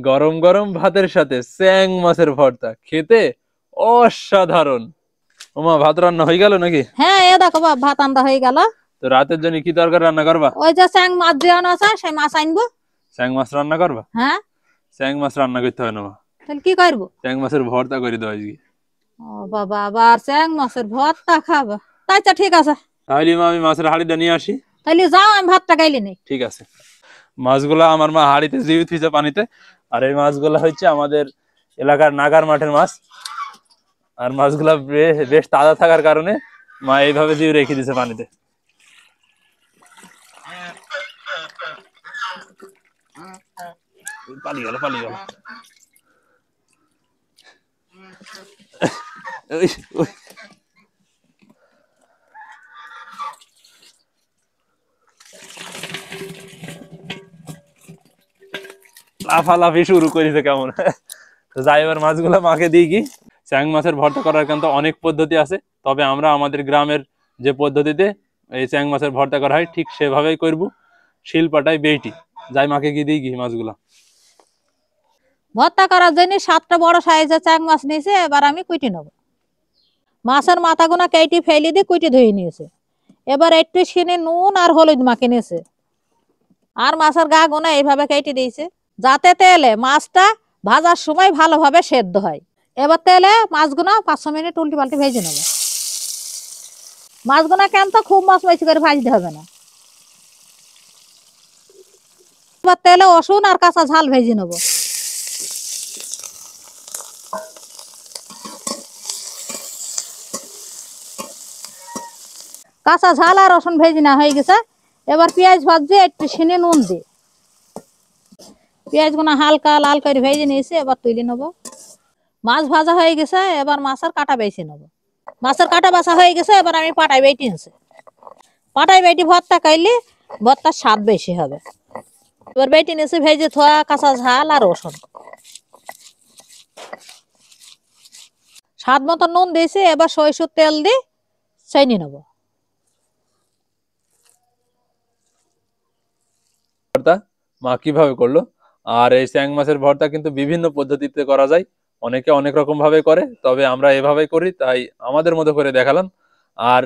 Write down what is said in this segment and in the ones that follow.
গরম গরম ভাতের সাথে চ্যাং মাছের ভর্তা খেতে অসাধারণ। ওমা, ভাত রান্না হয়ে গেল নাকি? হ্যাঁ, এ দেখো বাপ, ভাত রান্না হয়ে গেল। তো রাতের জন্য কি তরকারি রান্না করবা? ওই যে চ্যাং মাছ দেওয়ানো আছে, সেই মাছ আনবো। চ্যাং মাছ রান্না করবা? হ্যাঁ। চ্যাং মাছ রান্না করতে হয় না মা, তাহলে কি করবো? চ্যাং মাছের ভর্তা করে দাও আজকে। ও বাবা, আবার চ্যাং মাছের ভর্তা খাবো? তাই তো, ঠিক আছে। তাহলে মা আমি মাছের হাঁড়িটা নিয়ে আসি। তাহলে যাও, আমি ভাতটা গাইলি নেই। ঠিক আছে। মাছগুলা আমার মা হাঁড়িতে জীবিত হয়েছে পানিতে। আর এই মাছগুলা হচ্ছে আমাদের এলাকার নাগার মাঠের মাছ। আর মাছগুলা বেশ তাজা থাকার কারণে মা এইভাবে জীব রেখে দিছে পানিতে। পালিয়ে গেল, পালিয়ে গেল। লাফালাফি শুরু করেছে কেমন। যাই, এবার মাছগুলা মাকে দিই কি। চ্যাং মাছের ভর্তা করার কিন্তু অনেক পদ্ধতি আছে, তবে আমরা আমাদের গ্রামের যে পদ্ধতিতে এই চ্যাং মাছের ভর্তা করা হয় ঠিক সেভাবেই করব। শিলপাটায় বেইটি। যাই, মাকে কি দিই কি মাছগুলা। ভর্তা করার জন্য 7টা বড় সাইজের চ্যাং মাছ নিয়েছে, এবার আমি কুইটি নেবো। মাছের মাথাগুনা কেটে ফেলে দিয়ে কুইটি ধুয়ে নিয়েছে। এবার একটু সিনে নুন আর হলুদ মাখে নিয়েছে, আর মাছের গা গুনা এইভাবে কেটে দিয়েছে, যাতে তেলে মাছটা ভাজার সময় ভালোভাবে সেদ্ধ হয়। এবার তেলে মাছগুনা 5 মিনিট উল্টি পাল্টি ভেজে নেবো। মাছগুনা কেন তো খুব মাছ বেশি করে ভাজতে হবে না। এবার তেলে রসুন আর কাঁচা ঝাল ভেজে নেবো। কাঁচা ঝাল আর রসুন ভেজে না হয়ে গেছে। এবার পেঁয়াজ ভাজছে, একটু সিনে নুন দিয়ে পেঁয়াজ গুনা হালকা লাল করে ভেজে নিয়েছে, এবার তুলে নেবো। মাছ ভাজা হয়ে গেছে, এবার মাছের কাটা বেছে নেবো। মাছের কাটা বাছা হয়ে গেছে, এবার আমি পাটায় বেটে নিয়েছি। পাটায় বেটে ভর্তা খাইলে ভর্তার স্বাদ বেশি হবে। এবার বেটে নিয়েছি ভেজে থোয়া কাঁচা ঝাল আর রসুন, স্বাদ মতো নুন দিয়েছি। এবার সরিষার তেল দিয়ে ছেনে নেবো। ভর্তা মা কিভাবে করলো। আর এই চ্যাং মাছের ভর্তা কিন্তু বিভিন্ন পদ্ধতিতে করা যায়, অনেকে অনেক রকম ভাবে করে, তবে আমরা এভাবেই করি, তাই আমাদের মতো করে দেখালাম। আর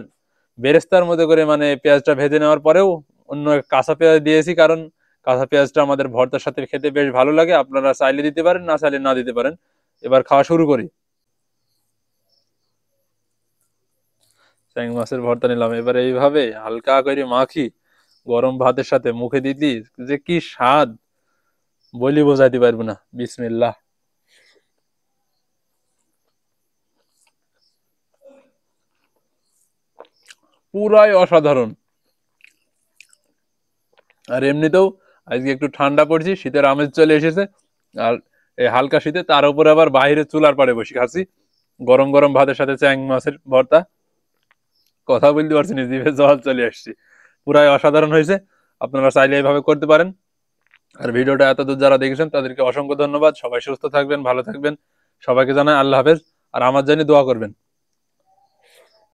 বেরেস্তার মতো করে মানে পেঁয়াজটা ভেজে নেওয়ার পরেও অন্য কাঁচা পেঁয়াজ দিয়েছি, কারণ কাঁচা পেঁয়াজটা আমাদের ভর্তার সাথে খেতে বেশ ভালো লাগে। আপনারা চাইলে দিতে পারেন, না চাইলে না দিতে পারেন। এবার খাওয়া শুরু করি। চ্যাং মাছের ভর্তা নিলাম, এবার এইভাবে হালকা করে মাখি গরম ভাতের সাথে, মুখে দিতি যে কি স্বাদ বলি বোঝাইতে পারবো না। বিসমিল্লাহ। পুরাই অসাধারণ। আর এমনিতেও আজকে একটু ঠান্ডা পড়ছে, শীতের আমেজ চলে এসেছে। আর এই হালকা শীতে তার উপরে আবার বাইরে চুলার পাড়ে বসে খাচ্ছি গরম গরম ভাতের সাথে চ্যাং মাছের ভর্তা। কথা বলতে পারছি না, জিভে জল চলে আসছে। পুরাই অসাধারণ হয়েছে। আপনারা চাইলে এইভাবে করতে পারেন। আর ভিডিওটা এতদূর যারা দেখেছেন তাদেরকে অসংখ্য ধন্যবাদ। সবাই সুস্থ থাকবেন, ভালো থাকবেন। সবাইকে জানাই আল্লাহ হাফেজ। আর আমার জন্য দোয়া করবেন।